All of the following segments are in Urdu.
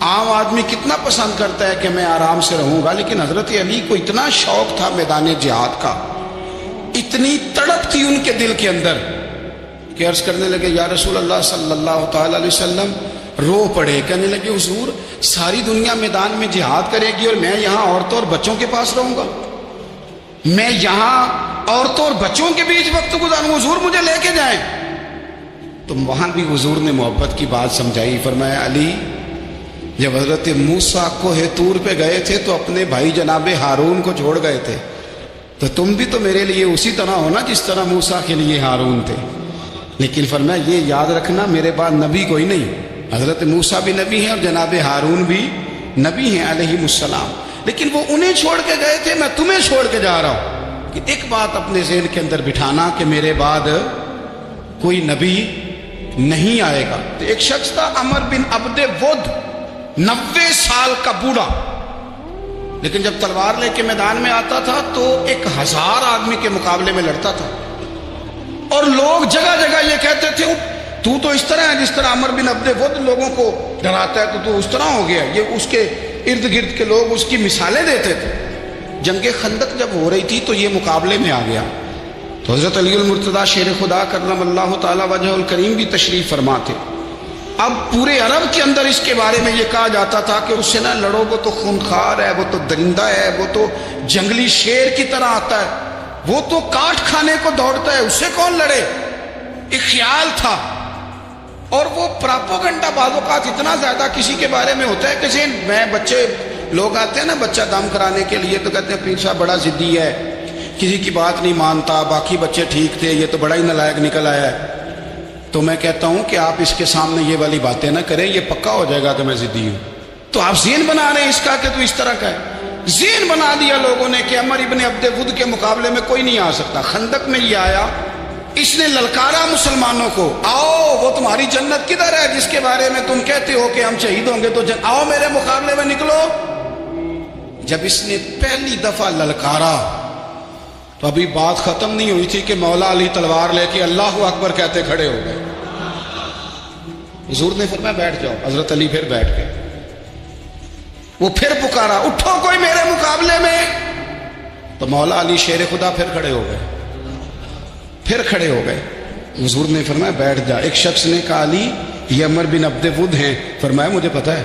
عام آدمی کتنا پسند کرتا ہے کہ میں آرام سے رہوں گا، لیکن حضرت علی کو اتنا شوق تھا میدان جہاد کا، اتنی تڑپ تھی ان کے دل کے اندر کہ عرض کرنے لگے یا رسول اللہ صلی اللہ تعالی علیہ وسلم، رو پڑے، کہنے لگے حضور ساری دنیا میدان میں جہاد کرے گی اور میں یہاں عورتوں اور بچوں کے پاس رہوں گا، میں یہاں عورتوں اور بچوں کے بیچ وقت گزاروں، حضور مجھے لے کے جائیں۔ تو وہاں بھی حضور نے محبت کی بات سمجھائی، فرمایا علی جب حضرت موسیٰ کوہ طور پہ گئے تھے تو اپنے بھائی جناب ہارون کو چھوڑ گئے تھے، تو تم بھی تو میرے لیے اسی طرح ہونا جس طرح موسیٰ کے لیے ہارون تھے، لیکن فرمایا یہ یاد رکھنا میرے بعد نبی کوئی نہیں، حضرت موسیٰ بھی نبی ہیں اور جناب ہارون بھی نبی ہیں علیہ السلام، لیکن وہ انہیں چھوڑ کے گئے تھے، میں تمہیں چھوڑ کے جا رہا ہوں۔ کہ ایک بات اپنے ذہن کے اندر بٹھانا کہ میرے بعد کوئی نبی نہیں آئے گا۔ تو ایک شخص تھا عمر بن عبد ود، 90 سال کا بوڑھا، لیکن جب تلوار لے کے میدان میں آتا تھا تو 1000 آدمی کے مقابلے میں لڑتا تھا، اور لوگ جگہ جگہ یہ کہتے تھے تو اس طرح ہے جس طرح عمر بن عبد ود لوگوں کو ڈراتا ہے، تو اس طرح ہو گیا۔ یہ اس کے ارد گرد کے لوگ اس کی مثالیں دیتے تھے۔ جنگ خندق جب ہو رہی تھی تو یہ مقابلے میں آ گیا، تو حضرت علی المرتضیٰ شیر خدا کرم اللہ تعالی وجہ الکریم بھی تشریف فرما تھے۔ اب پورے عرب کے اندر اس کے بارے میں یہ کہا جاتا تھا کہ اس سے نہ لڑو، وہ تو خونخوار ہے، وہ تو درندہ ہے، وہ تو جنگلی شیر کی طرح آتا ہے، وہ تو کاٹ کھانے کو دوڑتا ہے، اس سے کون لڑے۔ ایک خیال تھا، اور وہ پراپوگنڈا بعض اوقات اتنا زیادہ کسی کے بارے میں ہوتا ہے کہ میں بچے لوگ آتے ہیں نا بچہ دم کرانے کے لیے، تو کہتے ہیں پیر صاحب بڑا ضدی ہے، کسی کی بات نہیں مانتا، باقی بچے ٹھیک تھے، یہ تو بڑا ہی نالائق نکل آیا ہے۔ تو میں کہتا ہوں کہ آپ اس کے سامنے یہ والی باتیں نہ کریں، یہ پکا ہو جائے گا کہ میں ضدی ہوں۔ تو آپ ذہن بنا رہے ہیں اس کا کہ تو اس طرح کا ہے، ذہن بنا دیا لوگوں نے کہ عمر ابن عبد ود کے مقابلے میں کوئی نہیں آ سکتا۔ خندق میں یہ آیا، اس نے للکارا مسلمانوں کو، آؤ وہ تمہاری جنت کدھر ہے جس کے بارے میں تم کہتے ہو کہ ہم شہید ہوں گے، تو آؤ میرے مقابلے میں نکلو۔ جب اس نے پہلی دفعہ للکارا تو ابھی بات ختم نہیں ہوئی تھی کہ مولا علی تلوار لے کے اللہ اکبر کہتے کھڑے ہو گئے۔ حضور نے فرمایا بیٹھ جاؤ، حضرت علی پھر بیٹھ گئے۔ وہ پھر پکارا اٹھو کوئی میرے مقابلے میں، تو مولا علی شیر خدا پھر کھڑے ہو گئے، پھر کھڑے ہو گئے۔ حضور نے فرمایا بیٹھ جا۔ ایک شخص نے کہا علی یہ عمر بن عبد ود ہیں، فرمایا مجھے پتہ ہے،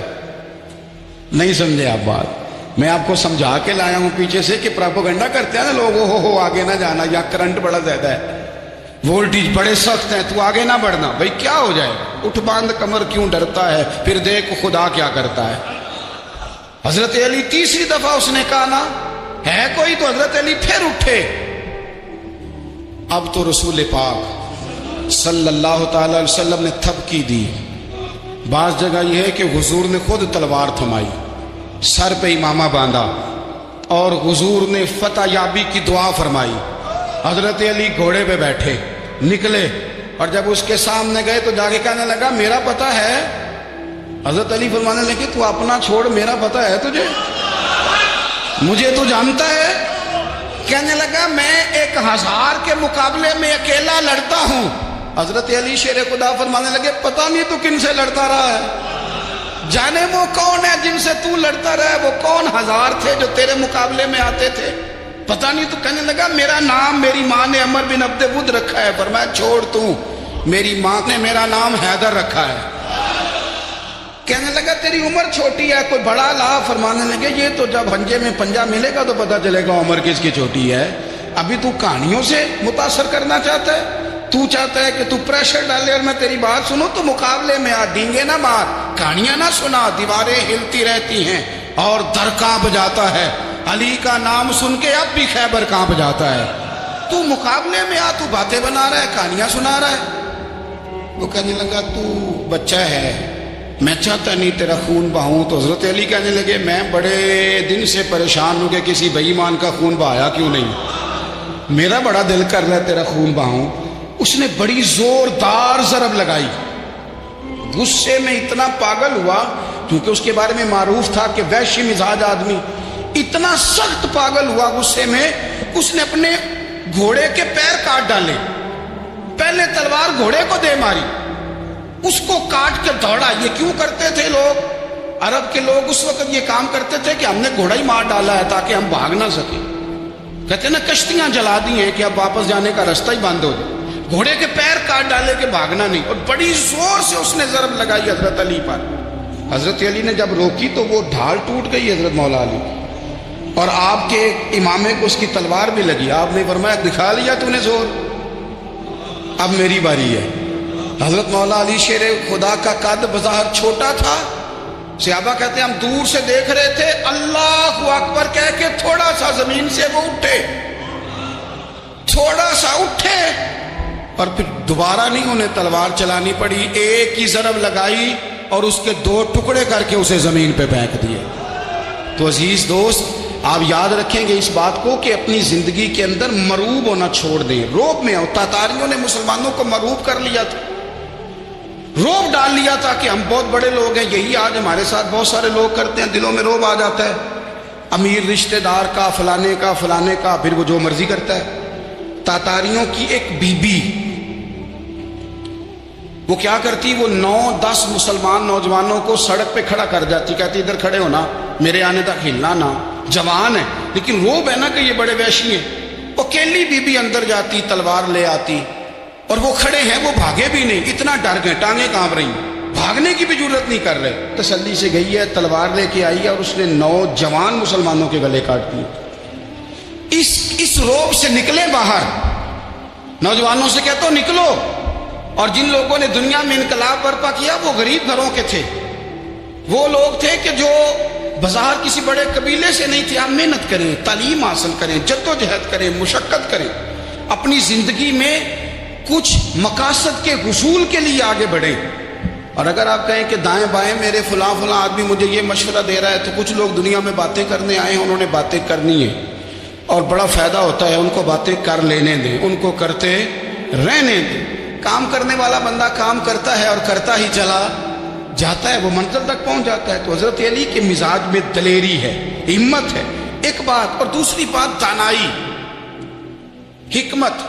نہیں سمجھے آپ بات، میں آپ کو سمجھا کے لایا ہوں پیچھے سے کہ پراپوگنڈا کرتے ہیں نا لوگ، ہو آگے نہ جانا، یا کرنٹ بڑا زیادہ ہے، وولٹیج بڑے سخت ہیں، تو آگے نہ بڑھنا۔ بھئی کیا ہو جائے، اٹھ باندھ کمر کیوں ڈرتا ہے، پھر دیکھ خدا کیا کرتا ہے۔ حضرت علی تیسری دفعہ اس نے کہا نا ہے کوئی، تو حضرت علی پھر اٹھے۔ اب تو رسول پاک صلی اللہ تعالی علیہ وسلم نے تھپکی دی۔ بعض جگہ یہ ہے کہ حضور نے خود تلوار تھمائی، سر پہ امامہ باندھا، اور حضور نے فتح یابی کی دعا فرمائی۔ حضرت علی گھوڑے پہ بیٹھے نکلے، اور جب اس کے سامنے گئے تو جا کے کہنے لگا میرا پتہ ہے۔ حضرت علی فرمانے لگے تو اپنا چھوڑ، میرا پتہ ہے تجھے، مجھے تو جانتا ہے۔ کہنے لگا میں 1000 کے مقابلے میں اکیلا لڑتا ہوں۔ حضرت علی شیر خدا فرمانے لگے پتہ نہیں تو کن سے لڑتا رہا ہے، جانے وہ کون ہے جن سے تو لڑتا رہا ہے، وہ کون 1000 تھے جو تیرے مقابلے میں آتے تھے، پتہ نہیں۔ تو کہنے لگا میرا نام میری ماں نے عمر بن عبد ود رکھا ہے۔ فرمایا چھوڑ تو، میری ماں نے میرا نام حیدر رکھا ہے۔ کہنے لگا تیری عمر چھوٹی ہے، کوئی بڑا لا۔ فرمانے لگے یہ تو جب ہنجے میں پنجہ ملے گا تو پتہ چلے گا عمر کس کی چھوٹی ہے، ابھی تو کہانیوں سے متاثر کرنا چاہتا ہے، تو چاہتا ہے کہ تو پریشر ڈالے اور میں تیری بات سنوں، تو مقابلے میں آ، ڈینگے نہ مار، کہانیاں نہ سنا، دیواریں ہلتی رہتی ہیں اور در کانپ جاتا ہے، علی کا نام سن کے اب بھی خیبر کانپ جاتا ہے، تو مقابلے میں آ، تو باتیں بنا رہا ہے، کہانیاں سنا رہا ہے۔ وہ کہنے لگا تو بچہ ہے، میں چاہتا نہیں تیرا خون بہاؤں۔ تو حضرت علی کہنے لگے میں بڑے دن سے پریشان ہوں کہ کسی بے ایمان کا خون بہایا کیوں نہیں، میرا بڑا دل کر رہا ہے تیرا خون بہاؤں۔ اس نے بڑی زوردار ضرب لگائی، غصے میں اتنا پاگل ہوا، کیونکہ اس کے بارے میں معروف تھا کہ وحشی مزاج آدمی، اتنا سخت پاگل ہوا غصے میں، اس نے اپنے گھوڑے کے پیر کاٹ ڈالے، پہلے تلوار گھوڑے کو دے ماری، اس کو کاٹ کے دوڑا۔ یہ کیوں کرتے تھے لوگ؟ عرب کے لوگ اس وقت یہ کام کرتے تھے کہ ہم نے گھوڑا ہی مار ڈالا ہے تاکہ ہم بھاگ نہ سکیں. کہتے ہیں نا کشتیاں جلا دی ہیں کہ اب واپس جانے کا راستہ ہی بند ہو جائے. گھوڑے کے پیر کاٹ ڈالے کہ بھاگنا نہیں. اور بڑی زور سے اس نے ضرب لگائی حضرت علی پر. حضرت علی نے جب روکی تو وہ ڈھال ٹوٹ گئی حضرت مولا علی, اور آپ کے امامے کو اس کی تلوار بھی لگی. آپ نے فرمایا دکھا لیا تو نے زور, اب میری باری ہے. حضرت مولا علی شیر خدا کا قد بظاہر چھوٹا تھا. صحابہ کہتے ہیں ہم دور سے دیکھ رہے تھے, اللہ اکبر کہہ کے تھوڑا سا زمین سے وہ اٹھے, تھوڑا سا اٹھے, اور پھر دوبارہ نہیں انہیں تلوار چلانی پڑی. ایک ہی ضرب لگائی اور اس کے 2 ٹکڑے کر کے اسے زمین پہ پھینک دیے. تو عزیز دوست, آپ یاد رکھیں گے اس بات کو کہ اپنی زندگی کے اندر مروب ہونا چھوڑ دیں. روب میں تاتاریوں نے مسلمانوں کو مروب کر لیا تھا, روب ڈال لیا تھا کہ ہم بہت بڑے لوگ ہیں. یہی آج ہمارے ساتھ بہت سارے لوگ کرتے ہیں, دلوں میں روب آ جاتا ہے امیر رشتہ دار کا, فلانے کا فلانے کا, پھر وہ جو مرضی کرتا ہے. تاتاریوں کی ایک بی بی, وہ کیا کرتی, وہ 9-10 مسلمان نوجوانوں کو سڑک پہ کھڑا کر جاتی, کہتی ادھر کھڑے ہونا, میرے آنے تک ہلنا نہ. جوان ہے لیکن روب ہے نا کہ یہ بڑے وحشی ہیں. وہ اکیلی بی بی اندر جاتی, تلوار لے آتی, اور وہ کھڑے ہیں, وہ بھاگے بھی نہیں, اتنا ڈر گئے, ٹانگیں کانپ رہی, بھاگنے کی بھی ضرورت نہیں کر رہے. تسلی سے گئی ہے, تلوار لے کے آئی ہے, اور اس نے 9 جوان مسلمانوں کے گلے کاٹ دیے. اس روب سے نکلے باہر. نوجوانوں سے کہتا ہوں نکلو. اور جن لوگوں نے دنیا میں انقلاب برپا کیا وہ غریب گھروں کے تھے, وہ لوگ تھے کہ جو بظاہر کسی بڑے قبیلے سے نہیں تھے. آپ محنت کریں, تعلیم حاصل کریں, جدوجہد کریں, مشقت کریں, اپنی زندگی میں کچھ مقاصد کے حصول کے لیے آگے بڑھیں. اور اگر آپ کہیں کہ دائیں بائیں میرے فلاں آدمی مجھے یہ مشورہ دے رہا ہے, تو کچھ لوگ دنیا میں باتیں کرنے آئے ہیں, انہوں نے باتیں کرنی ہیں اور بڑا فائدہ ہوتا ہے, ان کو باتیں کر لینے دیں, ان کو کرتے رہنے دیں. کام کرنے والا بندہ کام کرتا ہے اور کرتا ہی چلا جاتا ہے, وہ منزل تک پہنچ جاتا ہے. تو حضرت علی کے مزاج میں دلیری ہے, ہمت ہے, ایک بات. اور دوسری بات دانائی, حکمت.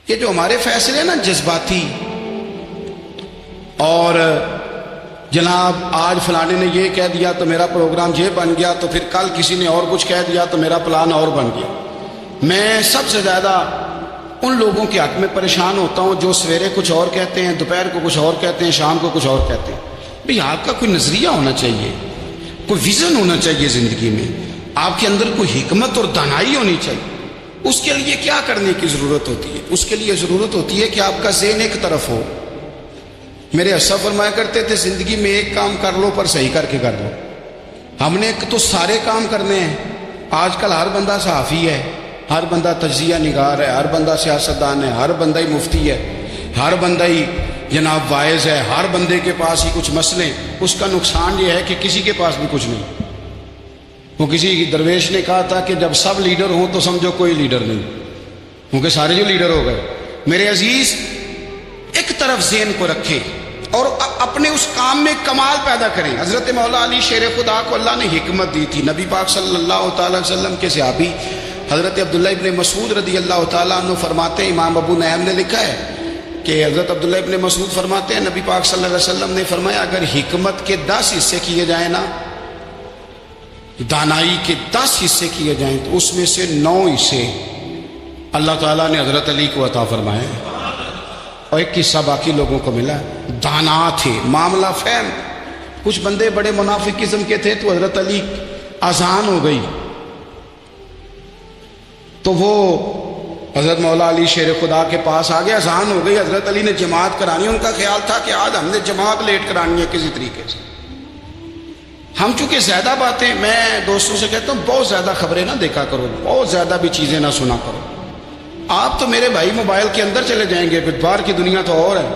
یہ جو ہمارے فیصلے نا جذباتی, اور جناب آج فلانے نے یہ کہہ دیا تو میرا پروگرام یہ بن گیا, تو پھر کل کسی نے اور کچھ کہہ دیا تو میرا پلان اور بن گیا. میں سب سے زیادہ ان لوگوں کے حق میں پریشان ہوتا ہوں جو سویرے کچھ اور کہتے ہیں, دوپہر کو کچھ اور کہتے ہیں, شام کو کچھ اور کہتے ہیں. بھئی آپ کا کوئی نظریہ ہونا چاہیے, کوئی ویژن ہونا چاہیے زندگی میں, آپ کے اندر کوئی حکمت اور دانائی ہونی چاہیے. اس کے لیے کیا کرنے کی ضرورت ہوتی ہے؟ اس کے لیے ضرورت ہوتی ہے کہ آپ کا ذہن ایک طرف ہو. میرے اسلاف فرمایا کرتے تھے زندگی میں ایک کام کر لو پر صحیح کر کے کر لو. ہم نے تو سارے کام کرنے ہیں. آج کل ہر بندہ صحافی ہے, ہر بندہ تجزیہ نگار ہے, ہر بندہ سیاستدان ہے, ہر بندہ ہی مفتی ہے, ہر بندہ ہی جناب واعظ ہے, ہر بندے کے پاس ہی کچھ مسئلے. اس کا نقصان یہ ہے کہ کسی کے پاس بھی کچھ نہیں. وہ کسی درویش نے کہا تھا کہ جب سب لیڈر ہوں تو سمجھو کوئی لیڈر نہیں, کیونکہ سارے جو لیڈر ہو گئے. میرے عزیز, ایک طرف ذہن کو رکھیں اور اپنے اس کام میں کمال پیدا کریں. حضرت مولا علی شیر خدا کو اللہ نے حکمت دی تھی. نبی پاک صلی اللہ تعالی وسلم کے صحابی حضرت عبداللہ ابن مسعود رضی اللہ تعالیٰ عنہ فرماتے ہیں, امام ابو نعیم نے لکھا ہے کہ حضرت عبداللہ ابن مسعود فرماتے ہیں نبی پاک صلی اللہ علیہ وسلم نے فرمایا اگر حکمت کے 10 حصے کیے جائیں نا, دانائی کے 10 حصے کیے جائیں, تو اس میں سے 9 حصے اللہ تعالیٰ نے حضرت علی کو عطا فرمائے, اور ایک حصہ باقی لوگوں کو ملا. دانا تھے, معاملہ فہم. کچھ بندے بڑے منافق قسم کے تھے, تو حضرت علی اذان ہو گئی تو وہ حضرت مولا علی شیر خدا کے پاس آ گیا. اذان ہو گئی, حضرت علی نے جماعت کرانی. ان کا خیال تھا کہ آج ہم نے جماعت لیٹ کرانی ہے کسی طریقے سے. ہم چونکہ زیادہ باتیں, میں دوستوں سے کہتا ہوں بہت زیادہ خبریں نہ دیکھا کرو, بہت زیادہ بھی چیزیں نہ سنا کرو. آپ تو میرے بھائی موبائل کے اندر چلے جائیں گے, پھر باہر کی دنیا تو اور ہے.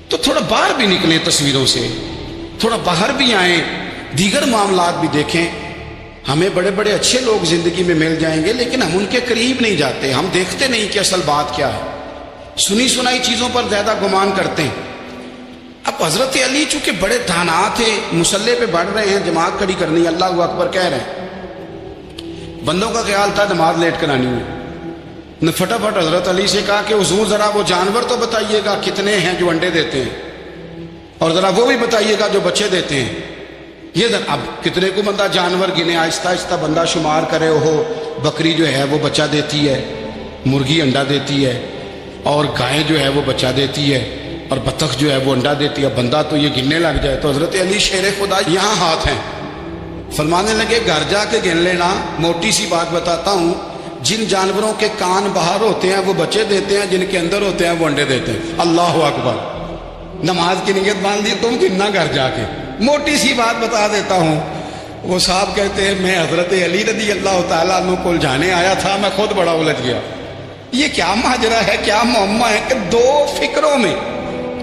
تو تھوڑا باہر بھی نکلیں تصویروں سے, تھوڑا باہر بھی آئیں, دیگر معاملات بھی دیکھیں. ہمیں بڑے بڑے اچھے لوگ زندگی میں مل جائیں گے, لیکن ہم ان کے قریب نہیں جاتے. ہم دیکھتے نہیں کہ اصل بات کیا ہے, سنی سنائی چیزوں پر زیادہ گمان کرتے ہیں. اب حضرت علی چونکہ بڑے دانا تھے, مسلح پہ بڑھ رہے ہیں, جماعت کھڑی کرنی, اللہ اکبر کہہ رہے ہیں. بندوں کا خیال تھا نماز لیٹ کرانی ہے. نے فٹافٹ حضرت علی سے کہا کہ حضور ذرا وہ جانور تو بتائیے گا کتنے ہیں جو انڈے دیتے ہیں. اور ذرا وہ بھی بتائیے گا جو بچے دیتے ہیں. یہ اب کتنے کو بندہ جانور گنے, آہستہ آہستہ بندہ شمار کرے. وہ بکری جو ہے وہ بچہ دیتی ہے, مرغی انڈا دیتی ہے, اور گائے جو ہے وہ بچہ دیتی ہے, اور بطخ جو ہے وہ انڈا دیتی ہے. بندہ تو یہ گننے لگ جائے. تو حضرت علی شیر خدا یہاں ہاتھ ہیں, فرمانے لگے گھر جا کے گن لینا. موٹی سی بات بتاتا ہوں, جن جانوروں کے کان باہر ہوتے ہیں وہ بچے دیتے ہیں, جن کے اندر ہوتے ہیں وہ انڈے دیتے ہیں. اللہ اکبر. نماز کی نیت باندھ دی تم گننا گھر جا کے. موٹی سی بات بتا دیتا ہوں. وہ صاحب کہتے ہیں میں حضرت علی رضی اللہ تعالیٰ عنہ کو جانے آیا تھا, میں خود بڑا الجھ گیا. یہ کیا ماجرا ہے, کیا معمہ ہے کہ دو فکروں میں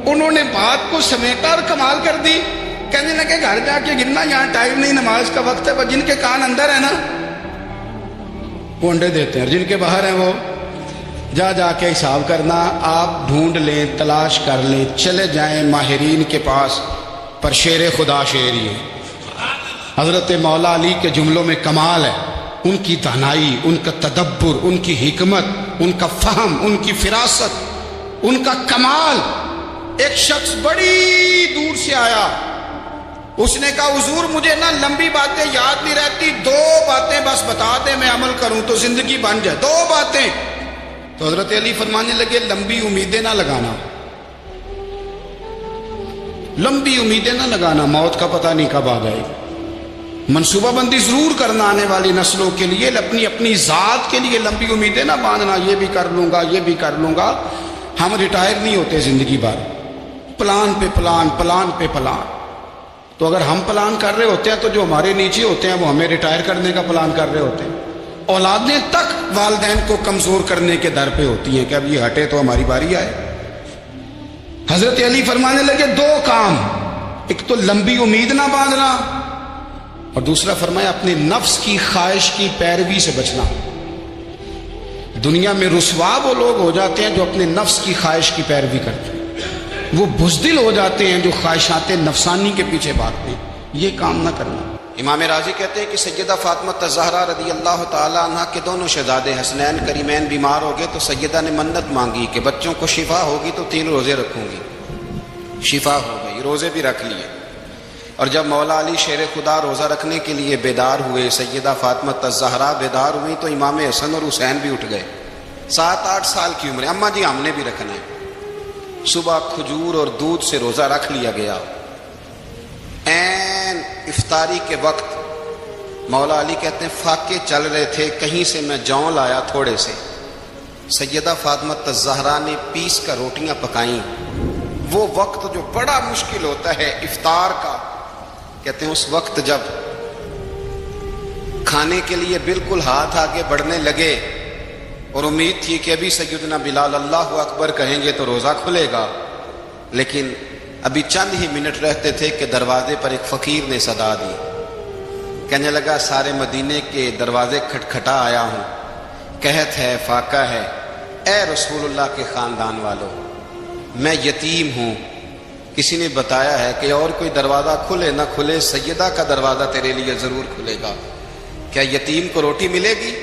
انہوں نے بات کو سمیٹا اور کمال کر دی. کہنے لگے گھر جا کے گننا, یہاں ٹائم نہیں, نماز کا وقت ہے. پر جن کے کان اندر ہے نا وہ انڈے دیتے ہیں, اور جن کے باہر ہیں وہ جا جا کے حساب کرنا. آپ ڈھونڈ لیں, تلاش کر لیں, چلے جائیں ماہرین کے پاس, پر شیر خدا شیر ہی ہے. حضرت مولا علی کے جملوں میں کمال ہے. ان کی دانائی, ان کا تدبر, ان کی حکمت, ان کا فہم, ان کی فراست, ان کا کمال. ایک شخص بڑی دور سے آیا, اس نے کہا حضور مجھے نا لمبی باتیں یاد نہیں رہتی, 2 باتیں بس بتا دیں میں عمل کروں تو زندگی بن جائے, 2 باتیں. تو حضرت علی فرمانے لگے لمبی امیدیں نہ لگانا, لمبی امیدیں نہ لگانا, موت کا پتہ نہیں کب آ جائے. منصوبہ بندی ضرور کرنا آنے والی نسلوں کے لیے, اپنی ذات کے لیے لمبی امیدیں نہ باندھنا. یہ بھی کر لوں گا, یہ بھی کر لوں گا. ہم ریٹائر نہیں ہوتے زندگی بھر, پلان پہ پلان, پلان پہ پلان. تو اگر ہم پلان کر رہے ہوتے ہیں تو جو ہمارے نیچے ہوتے ہیں وہ ہمیں ریٹائر کرنے کا پلان کر رہے ہوتے ہیں. اولادیں تک والدین کو کمزور کرنے کے در پہ ہوتی ہیں کہ اب یہ ہٹے تو ہماری باری آئے. حضرت علی فرمانے لگے 2 کام, ایک تو لمبی امید نہ باندھنا, اور دوسرا فرمایا اپنے نفس کی خواہش کی پیروی سے بچنا. دنیا میں رسوا وہ لوگ ہو جاتے ہیں جو اپنے نفس کی خواہش کی پیروی کرتے ہیں. وہ بزدل ہو جاتے ہیں جو خواہشات نفسانی کے پیچھے بھاگتے ہیں. یہ کام نہ کرنا. امام راضی کہتے ہیں کہ سیدہ فاطمہ الزہرا رضی اللہ تعالی عنہ کے دونوں شہزادے حسنین کریمین بیمار ہو گئے, تو سیدہ نے منت مانگی کہ بچوں کو شفا ہوگی تو 3 روزے رکھوں گی. شفا ہو گئی, روزے بھی رکھ لیے. اور جب مولا علی شیر خدا روزہ رکھنے کے لیے بیدار ہوئے, سیدہ فاطمہ الزہرا بیدار ہوئی, تو امام حسن اور حسین بھی اٹھ گئے. 7-8 سال کی عمر. اماں جی ہم نے بھی رکھنا ہے. صبح کھجور اور دودھ سے روزہ رکھ لیا گیا. عین افطاری کے وقت مولا علی کہتے ہیں فاقے چل رہے تھے, کہیں سے میں جوں لایا تھوڑے سے. سیدہ فاطمہ الزہرا نے پیس کر روٹیاں پکائیں. وہ وقت جو بڑا مشکل ہوتا ہے افطار کا, کہتے ہیں اس وقت جب کھانے کے لیے بالکل ہاتھ آگے بڑھنے لگے اور امید تھی کہ ابھی سیدنا بلال اللہ اکبر کہیں گے تو روزہ کھلے گا, لیکن ابھی چند ہی منٹ رہتے تھے کہ دروازے پر ایک فقیر نے صدا دی. کہنے لگا سارے مدینے کے دروازے کھٹکھٹا آیا ہوں, قحط ہے, فاقہ ہے, اے رسول اللہ کے خاندان والوں, میں یتیم ہوں. کسی نے بتایا ہے کہ اور کوئی دروازہ کھلے نہ کھلے, سیدہ کا دروازہ تیرے لیے ضرور کھلے گا. کیا یتیم کو روٹی ملے گی؟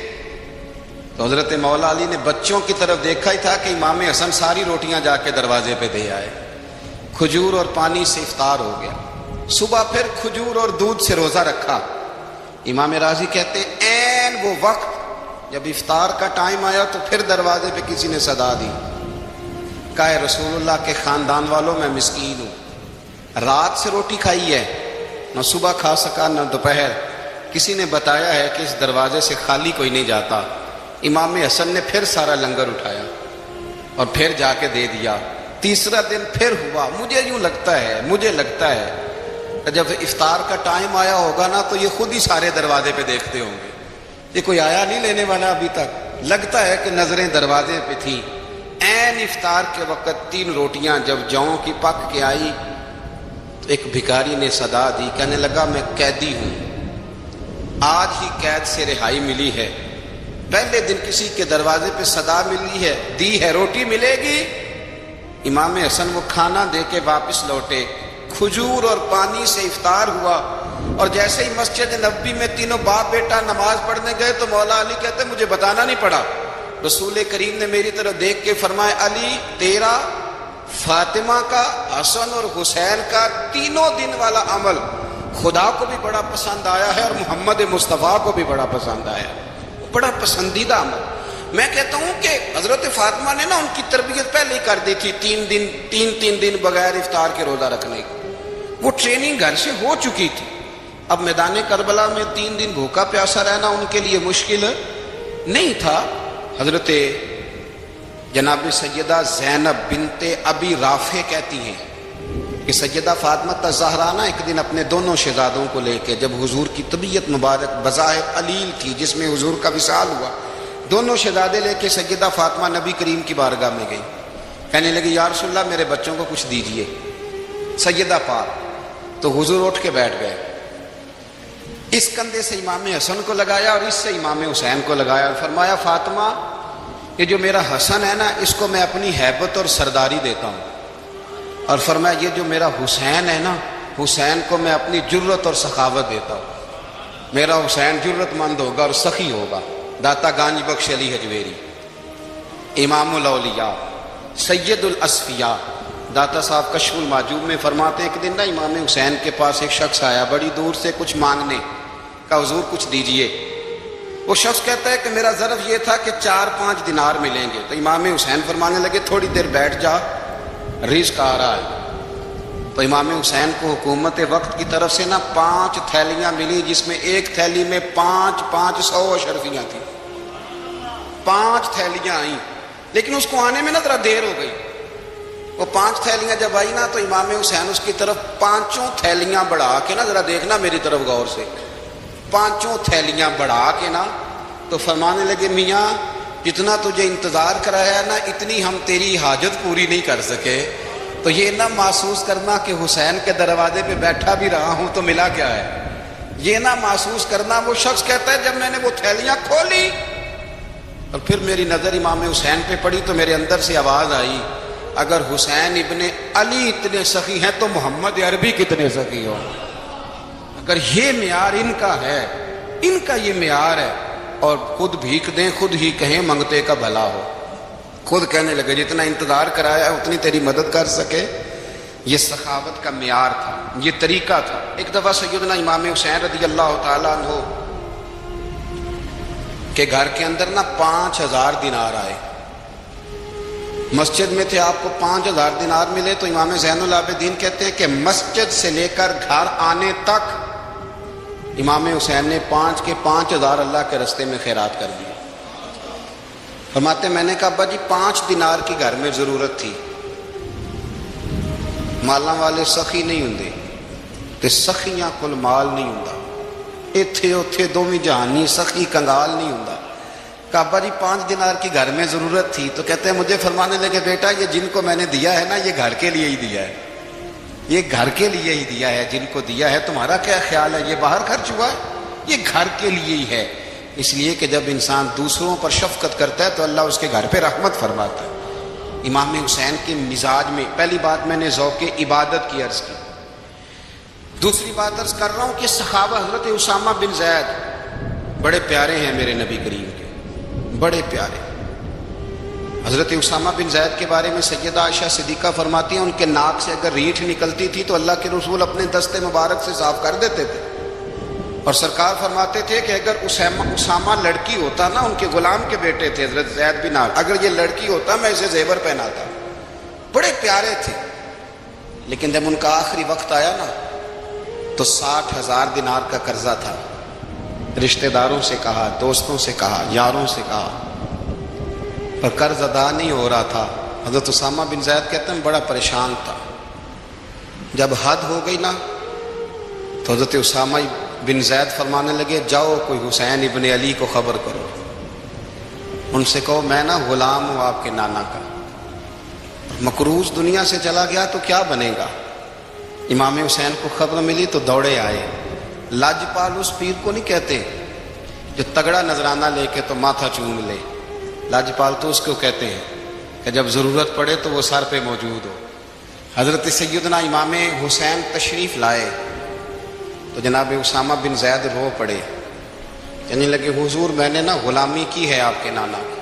تو حضرت مولا علی نے بچوں کی طرف دیکھا ہی تھا کہ امام حسن ساری روٹیاں جا کے دروازے پہ دے آئے. کھجور اور پانی سے افطار ہو گیا. صبح پھر کھجور اور دودھ سے روزہ رکھا. امام راضی کہتے ہیں عین وہ وقت جب افطار کا ٹائم آیا تو پھر دروازے پہ کسی نے صدا دی. کہا رسول اللہ کے خاندان والوں میں مسکین ہوں, رات سے روٹی کھائی ہے, نہ صبح کھا سکا نہ دوپہر. کسی نے بتایا ہے کہ اس دروازے سے خالی کوئی نہیں جاتا. امام حسن نے پھر سارا لنگر اٹھایا اور پھر جا کے دے دیا. تیسرا دن پھر ہوا. مجھے لگتا ہے کہ جب افطار کا ٹائم آیا ہوگا نا تو یہ خود ہی سارے دروازے پہ دیکھتے ہوں گے, یہ کوئی آیا نہیں لینے والا ابھی تک. لگتا ہے کہ نظریں دروازے پہ تھیں. عین افطار کے وقت 3 روٹیاں جب جوں کی پک کے آئی تو ایک بھکاری نے صدا دی. کہنے لگا میں قیدی ہوں, آج ہی قید سے رہائی ملی ہے. پہلے دن کسی کے دروازے پہ صدا ملی ہے, دی ہے روٹی ملے گی. امام حسن وہ کھانا دے کے واپس لوٹے. کھجور اور پانی سے افطار ہوا, اور جیسے ہی مسجد نبوی میں تینوں باپ بیٹا نماز پڑھنے گئے تو مولا علی کہتے مجھے بتانا نہیں پڑا. رسول کریم نے میری طرف دیکھ کے فرمایا علی تیرا فاطمہ کا، حسن اور حسین کا تینوں دن والا عمل خدا کو بھی بڑا پسند آیا ہے اور محمد مصطفیٰ کو بھی بڑا پسند آیا، بڑا پسندیدہ عمل۔ میں کہتا ہوں کہ حضرت فاطمہ نے نا ان کی تربیت پہلے ہی کر دی تھی، تین دن بغیر افطار کے روزہ رکھنے کی، وہ ٹریننگ گھر سے ہو چکی تھی۔ اب میدان کربلا میں 3 دن بھوکا پیاسا رہنا ان کے لیے مشکل نہیں تھا۔ حضرت جناب سیدہ زینب بنت ابی رافع کہتی ہیں کہ سیدہ فاطمہ الزہرا نا ایک دن اپنے دونوں شہزادوں کو لے کے، جب حضور کی طبیعت مبارک بظاہر علیل تھی جس میں حضور کا وصال ہوا، دونوں شہزادے لے کے سیدہ فاطمہ نبی کریم کی بارگاہ میں گئی، کہنے لگی یا رسول اللہ میرے بچوں کو کچھ دیجئے سیدہ پاک۔ تو حضور اٹھ کے بیٹھ گئے، اس کندھے سے امام حسن کو لگایا اور اس سے امام حسین کو لگایا اور فرمایا فاطمہ یہ جو میرا حسن ہے نا اس کو میں اپنی ہیبت اور سرداری دیتا ہوں، اور فرمایا یہ جو میرا حسین ہے نا حسین کو میں اپنی جرت اور سخاوت دیتا ہوں، میرا حسین جرت مند ہوگا اور سخی ہوگا۔ داتا گانج بخش علی حجویری، امام الاولیاء، سید الاصفیاء، داتا صاحب کشف المحجوب میں فرماتے ہیں ایک دن نا امام حسین کے پاس ایک شخص آیا بڑی دور سے کچھ مانگنے کا، حضور کچھ دیجئے۔ وہ شخص کہتا ہے کہ میرا ظرف یہ تھا کہ 4-5 دینار ملیں گے۔ تو امام حسین فرمانے لگے تھوڑی دیر بیٹھ جا، رزق آ رہا ہے۔ تو امام حسین کو حکومت وقت کی طرف سے نا 5 تھیلیاں ملی، جس میں ایک تھیلی میں 500 اشرفیاں تھیں، 5 تھیلیاں آئیں، لیکن اس کو آنے میں نا ذرا دیر ہو گئی۔ وہ 5 تھیلیاں جب آئی نا تو امام حسین اس کی طرف 5 تھیلیاں بڑھا کے نا، ذرا دیکھنا میری طرف غور سے، 5 تھیلیاں بڑھا کے نا تو فرمانے لگے میاں جتنا تجھے انتظار کرایا نا اتنی ہم تیری حاجت پوری نہیں کر سکے، تو یہ نہ محسوس کرنا کہ حسین کے دروازے پہ بیٹھا بھی رہا ہوں تو ملا کیا ہے، یہ نہ محسوس کرنا۔ وہ شخص کہتا ہے جب میں نے وہ تھیلیاں کھولی اور پھر میری نظر امام حسین پہ پڑی تو میرے اندر سے آواز آئی اگر حسین ابن علی اتنے سخی ہیں تو محمد عربی کتنے سخی ہو۔ اگر یہ معیار ان کا ہے، ان کا یہ معیار ہے، اور خود بھیک دیں خود ہی کہیں منگتے کا بھلا ہو، خود کہنے لگے جتنا انتظار کرایا اتنی تیری مدد کر سکے۔ یہ سخاوت کا معیار تھا، یہ طریقہ تھا۔ ایک دفعہ سیدنا امام حسین رضی اللہ تعالیٰ عنہ کے گھر کے اندر نا 5000 دینار آئے، مسجد میں تھے، آپ کو 5000 دینار ملے تو امام زین العابدین کہتے ہیں کہ مسجد سے لے کر گھر آنے تک امام حسین نے 5 کے 5000 اللہ کے رستے میں خیرات کر دی۔ فرماتے میں نے کہا ابا جی 5 دینار کی گھر میں ضرورت تھی، مالاں والے سخی نہیں ہوندے تے سخیاں کل مال نہیں ہوندا، ایتھے اوتھے دوویں جہانی سخی کنگال نہیں ہوندا۔ کہا ابا جی 5 دینار کی گھر میں ضرورت تھی، تو کہتے ہیں مجھے فرمانے لگے بیٹا یہ جن کو میں نے دیا ہے نا یہ گھر کے لیے ہی دیا ہے، یہ گھر کے لیے ہی دیا ہے، جن کو دیا ہے تمہارا کیا خیال ہے یہ باہر خرچ ہوا ہے، یہ گھر کے لیے ہی ہے۔ اس لیے کہ جب انسان دوسروں پر شفقت کرتا ہے تو اللہ اس کے گھر پہ رحمت فرماتا ہے۔ امام حسین کے مزاج میں پہلی بات میں نے ذوق عبادت کی عرض کی، دوسری بات عرض کر رہا ہوں کہ صحابہ حضرت اسامہ بن زید بڑے پیارے ہیں میرے نبی کریم کے، بڑے پیارے۔ حضرت اسامہ بن زید کے بارے میں سیدہ عائشہ صدیقہ فرماتی ہیں ان کے ناک سے اگر ریٹھ نکلتی تھی تو اللہ کے رسول اپنے دستے مبارک سے صاف کر دیتے تھے، اور سرکار فرماتے تھے کہ اگر اسامہ لڑکی ہوتا نا، ان کے غلام کے بیٹے تھے حضرت زید بن عامر، اگر یہ لڑکی ہوتا میں اسے زیور پہناتا۔ بڑے پیارے تھے، لیکن جب ان کا آخری وقت آیا نا تو 60,000 دینار کا قرضہ تھا، رشتہ داروں سے کہا، دوستوں سے کہا، یاروں سے کہا، پر قرض ادا نہیں ہو رہا تھا۔ حضرت اسامہ بن زید کہتے ہیں بڑا پریشان تھا۔ جب حد ہو گئی نا تو حضرت اسامہ بن زید فرمانے لگے جاؤ کوئی حسین ابن علی کو خبر کرو، ان سے کہو میں نا غلام ہوں آپ کے نانا کا، مقروض دنیا سے چلا گیا تو کیا بنے گا۔ امام حسین کو خبر ملی تو دوڑے آئے۔ لاجپال اس پیر کو نہیں کہتے جو تگڑا نذرانہ لے کے تو ماتھا چوم لے، لاجپال تو اس کو کہتے ہیں کہ جب ضرورت پڑے تو وہ سر پہ موجود ہو۔ حضرت سیدنا امام حسین تشریف لائے تو جناب اسامہ بن زید رو پڑے، کہنے لگے حضور میں نے نا غلامی کی ہے آپ کے نانا کی،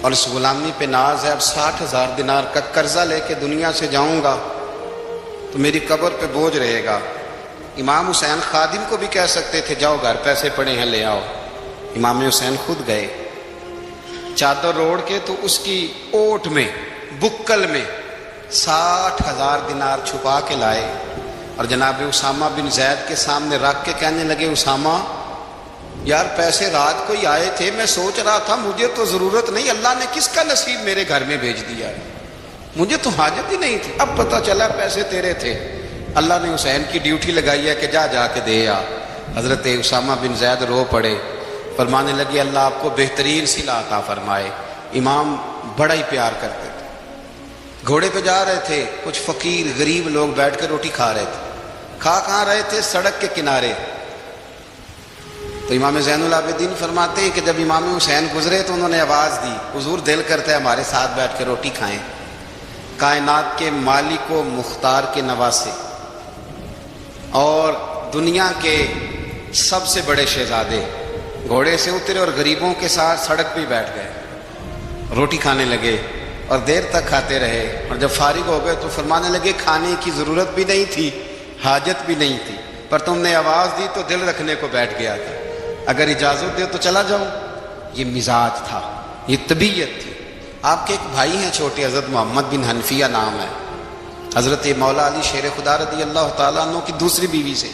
اور اس غلامی پہ ناز ہے، اب 60,000 دینار کا قرضہ لے کے دنیا سے جاؤں گا تو میری قبر پہ بوجھ رہے گا۔ امام حسین خادم کو بھی کہہ سکتے تھے جاؤ گھر پیسے پڑے ہیں لے آؤ، امام حسین خود گئے، چادر اوڑھ کے تو اس کی اوٹ میں بکل میں 60,000 دینار چھپا کے لائے اور جناب اسامہ بن زید کے سامنے رکھ کے کہنے لگے اسامہ یار پیسے رات کو ہی آئے تھے، میں سوچ رہا تھا مجھے تو ضرورت نہیں، اللہ نے کس کا نصیب میرے گھر میں بھیج دیا ہے، مجھے تو حاجت ہی نہیں تھی، اب پتہ چلا پیسے تیرے تھے، اللہ نے حسین کی ڈیوٹی لگائی ہے کہ جا کے دے آ۔ حضرت اسامہ بن زید رو پڑے، فرمانے لگے اللہ آپ کو بہترین صلہ عطا فرمائے۔ امام بڑا ہی پیار کرتے تھے، گھوڑے پہ جا رہے تھے، کچھ فقیر غریب لوگ بیٹھ کے روٹی کھا رہے تھے، کہاں رہے تھے؟ سڑک کے کنارے۔ تو امام زین العابدین فرماتے ہیں کہ جب امام حسین گزرے تو انہوں نے آواز دی حضور دل کرتا ہے ہمارے ساتھ بیٹھ کے روٹی کھائیں۔ کائنات کے مالک و مختار کے نواسے اور دنیا کے سب سے بڑے شہزادے گھوڑے سے اترے اور غریبوں کے ساتھ سڑک پہ بیٹھ گئے، روٹی کھانے لگے اور دیر تک کھاتے رہے، اور جب فارغ ہو گئے تو فرمانے لگے کھانے کی ضرورت بھی نہیں تھی، حاجت بھی نہیں تھی، پر تم نے آواز دی تو دل رکھنے کو بیٹھ گیا تھا، اگر اجازت دے تو چلا جاؤں۔ یہ مزاج تھا، یہ طبیعت تھی۔ آپ کے ایک بھائی ہیں چھوٹے، حضرت محمد بن حنفیہ نام ہے، حضرت مولا علی شیر خدا رضی اللہ تعالیٰ عنہ کی دوسری بیوی سے۔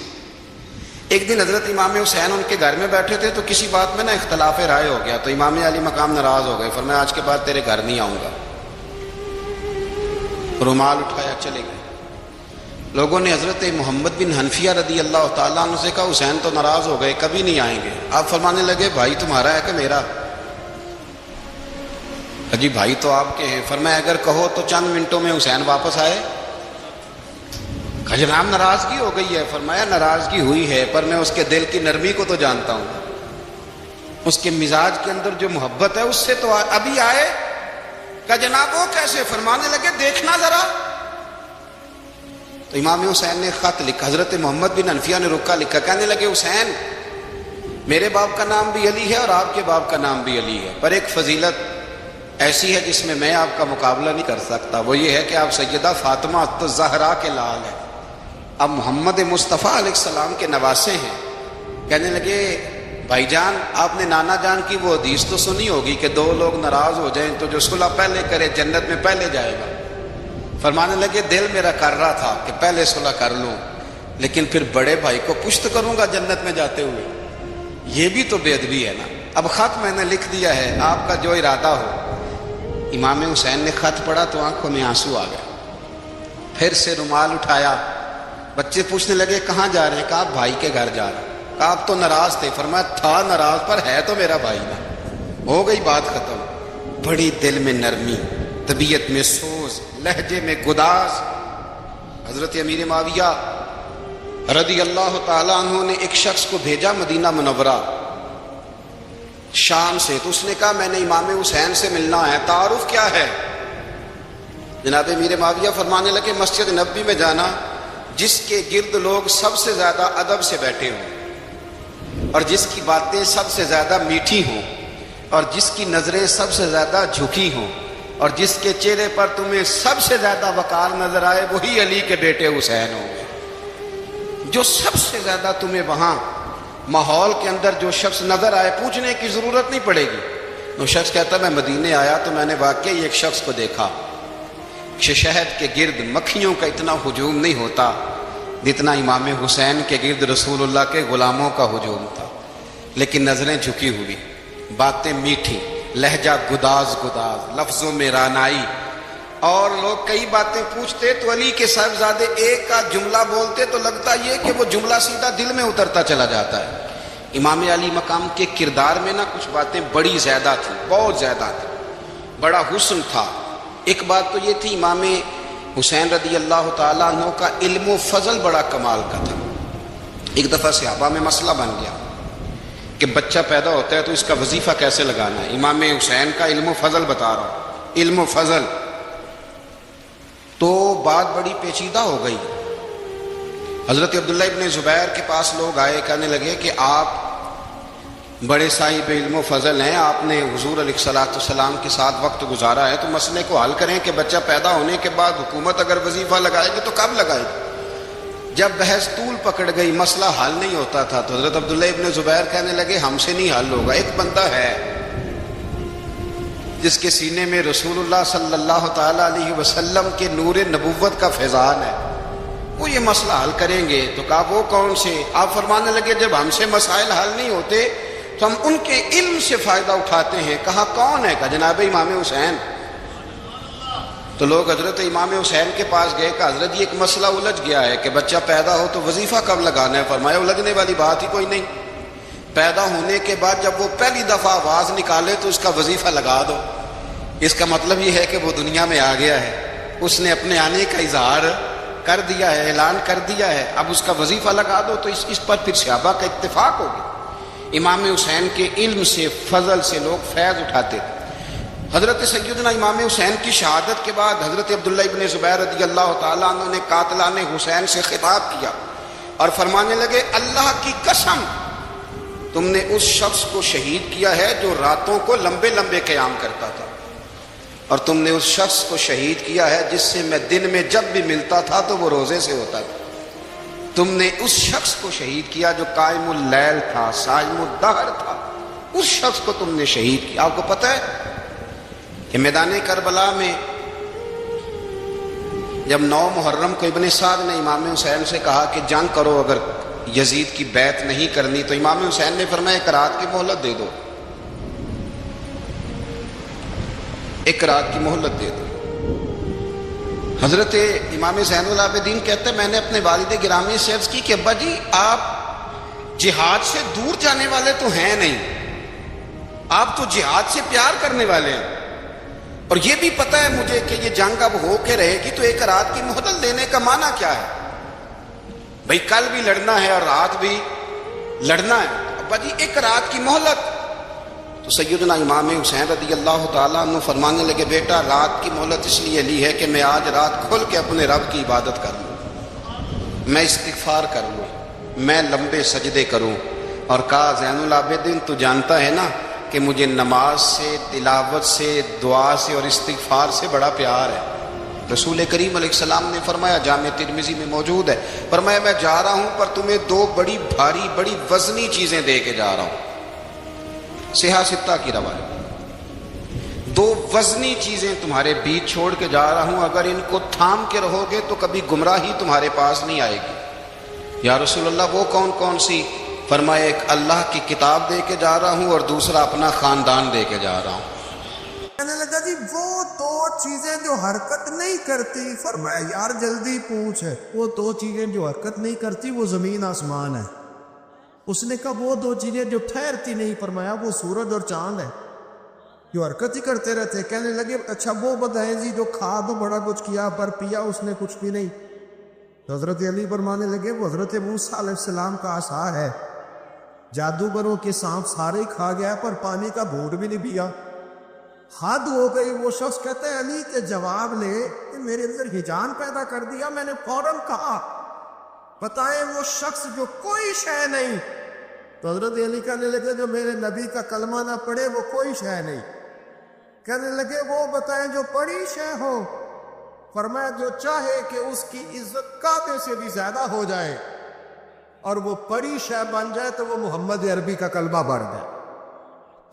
ایک دن حضرت امام حسین ان کے گھر میں بیٹھے تھے تو کسی بات میں اختلاف رائے ہو گیا، تو امام علی مقام ناراض ہو گئے، فرمایا آج کے بعد تیرے گھر نہیں آؤں گا، رومال اٹھایا چلے گئے۔ لوگوں نے حضرت محمد بن حنفیہ رضی اللہ تعالیٰ عنہ سے کہا حسین تو ناراض ہو گئے، کبھی نہیں آئیں گے۔ آپ فرمانے لگے بھائی تمہارا ہے کہ میرا؟ جی بھائی تو آپ کے ہیں۔ فرمایا اگر کہو تو چند منٹوں میں حسین واپس آئے۔ جناب ناراضگی ہو گئی ہے۔ فرمایا ناراضگی ہوئی ہے پر میں اس کے دل کی نرمی کو تو جانتا ہوں، اس کے مزاج کے اندر جو محبت ہے اس سے تو ابھی آئے۔ کہ جناب وہ کیسے؟ فرمانے لگے دیکھنا ذرا۔ تو امام حسین نے خط لکھا، حضرت محمد بن حنفیہ نے رکا لکھا، کہنے لگے حسین میرے باپ کا نام بھی علی ہے اور آپ کے باپ کا نام بھی علی ہے، پر ایک فضیلت ایسی ہے جس میں میں آپ کا مقابلہ نہیں کر سکتا، وہ یہ ہے کہ آپ سیدہ فاطمہ الزہرا کے لال ہیں، اب محمد مصطفیٰ علیہ السلام کے نواسے ہیں۔ کہنے لگے بھائی جان آپ نے نانا جان کی وہ حدیث تو سنی ہوگی کہ دو لوگ ناراض ہو جائیں تو جو صلح پہلے کرے جنت میں پہلے جائے گا۔ فرمانے لگے دل میرا کر رہا تھا کہ پہلے صلح کر لوں، لیکن پھر بڑے بھائی کو پشت کروں گا جنت میں جاتے ہوئے، یہ بھی تو بے ادبی ہے نا۔ اب خط میں نے لکھ دیا ہے، آپ کا جو ارادہ ہو۔ امام حسین نے خط پڑھا تو آنکھوں میں آنسو آ گئے، پھر سے رومال اٹھایا۔ بچے پوچھنے لگے کہاں جا رہے ہیں؟ کہا بھائی کے گھر جا رہے ہیں۔ کہا آپ تو ناراض تھے؟ فرمایا تھا ناراض پر ہے تو میرا بھائی نا، ہو گئی بات ختم۔ بڑی دل میں نرمی، طبیعت میں سوز، لہجے میں گداز۔ حضرت امیر معاویہ رضی اللہ تعالیٰ عنہ نے ایک شخص کو بھیجا مدینہ منورہ شام سے، تو اس نے کہا میں نے امام حسین سے ملنا ہے، تعارف کیا ہے؟ جناب امیر معاویہ فرمانے لگے مسجد نبوی میں جانا جس کے گرد لوگ سب سے زیادہ ادب سے بیٹھے ہوں اور جس کی باتیں سب سے زیادہ میٹھی ہوں اور جس کی نظریں سب سے زیادہ جھکی ہوں اور جس کے چہرے پر تمہیں سب سے زیادہ وقار نظر آئے وہی علی کے بیٹے حسین ہوں گے۔ جو سب سے زیادہ تمہیں وہاں ماحول کے اندر جو شخص نظر آئے، پوچھنے کی ضرورت نہیں پڑے گی، وہ شخص کہتا میں مدینے آیا تو میں نے واقعی ایک شخص کو دیکھا، شہد کے گرد مکھیوں کا اتنا ہجوم نہیں ہوتا جتنا امام حسین کے گرد رسول اللہ کے غلاموں کا ہجوم تھا، لیکن نظریں جھکی ہوئی، باتیں میٹھی، لہجہ گداز گداز، لفظوں میں رانائی، اور لوگ کئی باتیں پوچھتے تو علی کے صاحبزادے ایک کا جملہ بولتے تو لگتا یہ کہ وہ جملہ سیدھا دل میں اترتا چلا جاتا ہے۔ امام علی مقام کے کردار میں نا کچھ باتیں بڑی زیادہ تھیں، بہت زیادہ تھیں، بڑا حسن تھا۔ ایک بات تو یہ تھی امام حسین رضی اللہ تعالیٰ عنہ کا علم و فضل بڑا کمال کا تھا۔ ایک دفعہ صحابہ میں مسئلہ بن گیا کہ بچہ پیدا ہوتا ہے تو اس کا وظیفہ کیسے لگانا ہے۔ امام حسین کا علم و فضل بتا رہا ہوں، علم و فضل، تو بات بڑی پیچیدہ ہو گئی۔ حضرت عبداللہ ابن زبیر کے پاس لوگ آئے، کہنے لگے کہ آپ بڑے صاحب علم و فضل ہیں، آپ نے حضور علیہ الصلوۃ والسلام کے ساتھ وقت گزارا ہے، تو مسئلے کو حل کریں کہ بچہ پیدا ہونے کے بعد حکومت اگر وظیفہ لگائے گی تو کب لگائے گی؟ جب بحث طول پکڑ گئی، مسئلہ حل نہیں ہوتا تھا، تو حضرت عبداللہ ابن زبیر کہنے لگے ہم سے نہیں حل ہوگا۔ ایک بندہ ہے جس کے سینے میں رسول اللہ صلی اللہ تعالی علیہ وسلم کے نور نبوت کا فیضان ہے، وہ یہ مسئلہ حل کریں گے۔ تو کہا وہ کون سے؟ آپ فرمانے لگے جب ہم سے مسائل حل نہیں ہوتے تو ہم ان کے علم سے فائدہ اٹھاتے ہیں۔ کہا کون ہے؟ کہا جناب امام حسین۔ تو لوگ حضرت امام حسین کے پاس گئے کہ حضرت یہ ایک مسئلہ الجھ گیا ہے کہ بچہ پیدا ہو تو وظیفہ کب لگانا ہے؟ فرمایا الجھنے والی بات ہی کوئی نہیں، پیدا ہونے کے بعد جب وہ پہلی دفعہ آواز نکالے تو اس کا وظیفہ لگا دو۔ اس کا مطلب یہ ہے کہ وہ دنیا میں آ گیا ہے، اس نے اپنے آنے کا اظہار کر دیا ہے، اعلان کر دیا ہے، اب اس کا وظیفہ لگا دو۔ تو اس پر پھر صحابہ کا اتفاق ہو گیا۔ امام حسین کے علم سے، فضل سے لوگ فیض اٹھاتے تھے۔ حضرت سیدنا امام حسین کی شہادت کے بعد حضرت عبداللہ ابن زبیر رضی اللہ تعالیٰ عنہ نے قاتلان حسین سے خطاب کیا اور فرمانے لگے اللہ کی قسم تم نے اس شخص کو شہید کیا ہے جو راتوں کو لمبے لمبے قیام کرتا تھا، اور تم نے اس شخص کو شہید کیا ہے جس سے میں دن میں جب بھی ملتا تھا تو وہ روزے سے ہوتا تھا۔ تم نے اس شخص کو شہید کیا جو قائم اللیل تھا، صائم الدہر تھا، اس شخص کو تم نے شہید کیا۔ آپ کو پتہ ہے کہ میدان کربلا میں جب 9 محرم کو ابن سعد نے امام حسین سے کہا کہ جنگ کرو اگر یزید کی بیعت نہیں کرنی، تو امام حسین نے فرمایا ایک رات کی مہلت دے دو، ایک رات کی مہلت دے دو۔ حضرت امام زین العابدین کہتے ہیں میں نے اپنے والد گرامی سے عرض کی کہ ابا جی آپ جہاد سے دور جانے والے تو ہیں نہیں، آپ تو جہاد سے پیار کرنے والے ہیں، اور یہ بھی پتہ ہے مجھے کہ یہ جنگ اب ہو کے رہے گی، تو ایک رات کی مہلت دینے کا معنی کیا ہے؟ بھئی کل بھی لڑنا ہے اور رات بھی لڑنا ہے، ابا جی ایک رات کی مہلت۔ تو سیدنا امام حسین رضی اللہ تعالیٰ عنہ فرمانے لگے بیٹا رات کی مہلت اس لیے لی ہے کہ میں آج رات کھل کے اپنے رب کی عبادت کر لوں، میں استغفار کر لوں، میں لمبے سجدے کروں۔ اور کہا زین العابدین تو جانتا ہے نا کہ مجھے نماز سے، تلاوت سے، دعا سے اور استغفار سے بڑا پیار ہے۔ رسول کریم علیہ السلام نے فرمایا، جامع ترمذی میں موجود ہے، فرمایا میں جا رہا ہوں پر تمہیں 2 بڑی بھاری بڑی وزنی چیزیں دے کے جا رہا ہوں، صحیح ستہ کی روایت، 2 وزنی چیزیں تمہارے بیچ چھوڑ کے جا رہا ہوں، اگر ان کو تھام کے رہو گے تو کبھی گمراہی تمہارے پاس نہیں آئے گی۔ یا رسول اللہ وہ کون کون سی؟ فرمایا ایک اللہ کی کتاب دے کے جا رہا ہوں اور دوسرا اپنا خاندان دے کے جا رہا ہوں۔ کہنے لگا جی وہ 2 چیزیں جو حرکت نہیں کرتی، فرمایا یار جلدی پوچھ ہے، وہ 2 چیزیں جو حرکت نہیں کرتی وہ زمین آسمان ہے۔ اس نے کہا وہ 2 چیزیں جو ٹھہرتی نہیں، فرمایا وہ سورج اور چاند ہے، جو حرکت ہی کرتے رہتے۔ کہنے لگے اچھا وہ بتائیں جی جو کھا تو بڑا کچھ کیا پر پیا اس نے کچھ بھی نہیں۔ تو حضرت علی فرمانے لگے وہ حضرت موسیٰ علیہ السلام کا عصا ہے، جادوگروں کے سانپ سارے کھا گیا پر پانی کا گھونٹ بھی نہیں پیا۔ حد ہو گئی۔ وہ شخص کہتا ہے علی کے جواب لے کہ میرے اندر ہجان پیدا کر دیا، میں نے فوراً کہا بتائیں وہ شخص جو کوئی شے نہیں۔ تو حضرت علی کہنے لگے جو میرے نبی کا کلمہ نہ پڑھے وہ کوئی شے نہیں۔ کہنے لگے وہ بتائیں جو پڑھی شے ہو۔ فرمایا جو چاہے کہ اس کی عزت کعبے سے بھی زیادہ ہو جائے اور وہ پڑھی شے بن جائے تو وہ محمد عربی کا کلمہ پڑھ جائے۔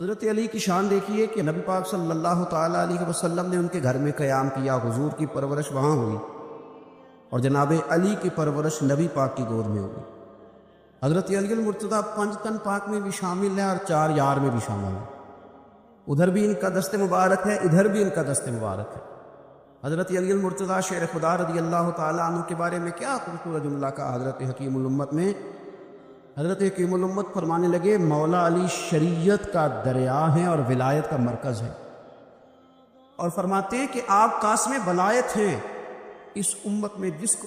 حضرت علی کی شان دیکھیے کہ نبی پاک صلی اللہ تعالیٰ علیہ وسلم نے ان کے گھر میں قیام کیا، حضور کی پرورش وہاں ہوئی، اور جناب علی کی پرورش نبی پاک کی گود میں ہوئی۔ حضرت علی المرتضیٰ 5 تن پاک میں بھی شامل ہیں اور 4 یار میں بھی شامل ہیں، ادھر بھی ان کا دست مبارک ہے، ادھر بھی ان کا دست مبارک ہے۔ حضرت علی المرتضیٰ شیر خدا رضی اللہ تعالیٰ عنہ کے بارے میں کیا خوبصورت جملہ کا حضرت حکیم الامت میں۔ حضرت حکیم الامت فرمانے لگے مولا علی شریعت کا دریا ہے اور ولایت کا مرکز ہے، اور فرماتے ہیں کہ آپ قاسم ولایت ہیں، اس امت میں جس کو